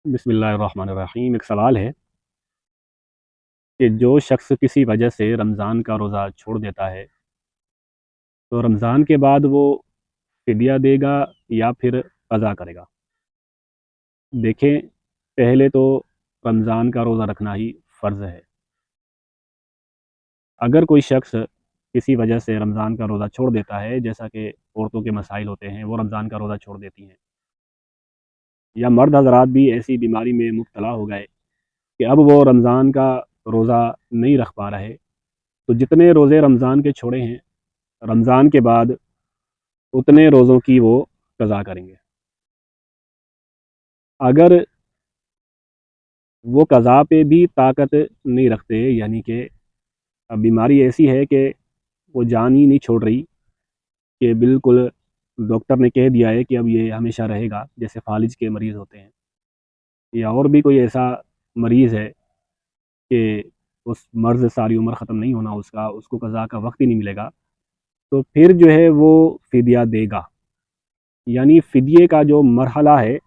بسم اللہ الرحمن الرحیم۔ ایک سوال ہے کہ جو شخص کسی وجہ سے رمضان کا روزہ چھوڑ دیتا ہے تو رمضان کے بعد وہ فدیہ دے گا یا پھر قضا کرے گا؟ دیکھیں، پہلے تو رمضان کا روزہ رکھنا ہی فرض ہے۔ اگر کوئی شخص کسی وجہ سے رمضان کا روزہ چھوڑ دیتا ہے، جیسا کہ عورتوں کے مسائل ہوتے ہیں، وہ رمضان کا روزہ چھوڑ دیتی ہیں، یا مرد حضرات بھی ایسی بیماری میں مبتلا ہو گئے کہ اب وہ رمضان کا روزہ نہیں رکھ پا رہے، تو جتنے روزے رمضان کے چھوڑے ہیں، رمضان کے بعد اتنے روزوں کی وہ قضا کریں گے۔ اگر وہ قضا پہ بھی طاقت نہیں رکھتے، یعنی کہ اب بیماری ایسی ہے کہ وہ جان ہی نہیں چھوڑ رہی، کہ بالکل ڈاکٹر نے کہہ دیا ہے کہ اب یہ ہمیشہ رہے گا، جیسے فالج کے مریض ہوتے ہیں، یا اور بھی کوئی ایسا مریض ہے کہ اس مرض سے ساری عمر ختم نہیں ہونا اس کو قضا کا وقت ہی نہیں ملے گا، تو پھر جو ہے وہ فدیہ دے گا۔ یعنی فدیے کا جو مرحلہ ہے،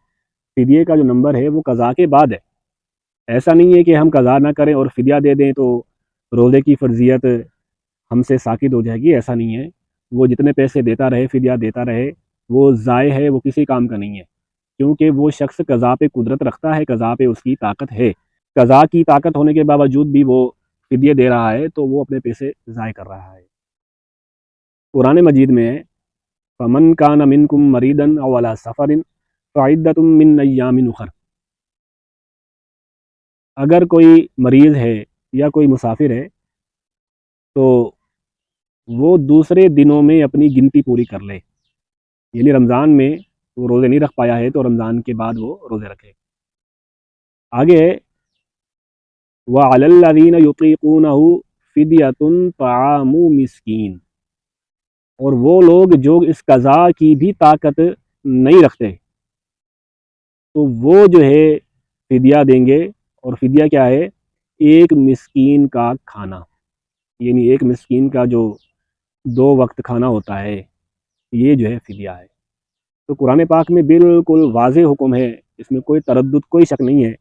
فدیے کا جو نمبر ہے، وہ قضا کے بعد ہے۔ ایسا نہیں ہے کہ ہم قضا نہ کریں اور فدیہ دے دیں تو روزے کی فرضیت ہم سے ساقط ہو جائے گی، ایسا نہیں ہے۔ وہ جتنے پیسے دیتا رہے، فدیہ دیتا رہے، وہ ضائع ہے، وہ کسی کام کا نہیں ہے، کیونکہ وہ شخص قضا پہ قدرت رکھتا ہے، قضا پہ اس کی طاقت ہے۔ قضا کی طاقت ہونے کے باوجود بھی وہ فدیہ دے رہا ہے تو وہ اپنے پیسے ضائع کر رہا ہے۔ قرآن مجید میں فَمَنْ كَانَ مِنْكُمْ مَرِيضًا أَوْ عَلَىٰ سَفَرٍ فَعِدَّةٌ مِّنْ أَيَّامٍ أُخَرَ، اگر کوئی مریض ہے یا کوئی مسافر ہے تو وہ دوسرے دنوں میں اپنی گنتی پوری کر لے، یعنی رمضان میں وہ روزے نہیں رکھ پایا ہے تو رمضان کے بعد وہ روزے رکھے۔ آگے وَعَلَى الَّذِينَ يُطِيقُونَهُ فِدْيَةٌ طَعَامُ مِسْكِينٍ، اور وہ لوگ جو اس قضا کی بھی طاقت نہیں رکھتے تو وہ جو ہے فدیہ دیں گے۔ اور فدیہ کیا ہے؟ ایک مسکین کا کھانا، یعنی ایک مسکین کا جو 2 وقت کھانا ہوتا ہے، یہ جو ہے فدیہ ہے۔ تو قرآن پاک میں بالکل واضح حکم ہے، اس میں کوئی تردد، کوئی شک نہیں ہے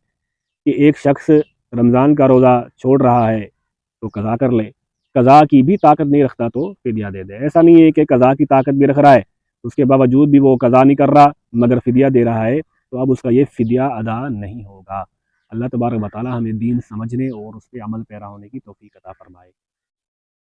کہ ایک شخص رمضان کا روزہ چھوڑ رہا ہے تو قضا کر لے، قضا کی بھی طاقت نہیں رکھتا تو فدیہ دے دے۔ ایسا نہیں ہے کہ قضا کی طاقت بھی رکھ رہا ہے، اس کے باوجود بھی وہ قضا نہیں کر رہا مگر فدیہ دے رہا ہے، تو اب اس کا یہ فدیہ ادا نہیں ہوگا۔ اللہ تبارک و تعالی ہمیں دین سمجھنے اور اس پہ عمل پیرا ہونے کی توفیق عطا فرمائے۔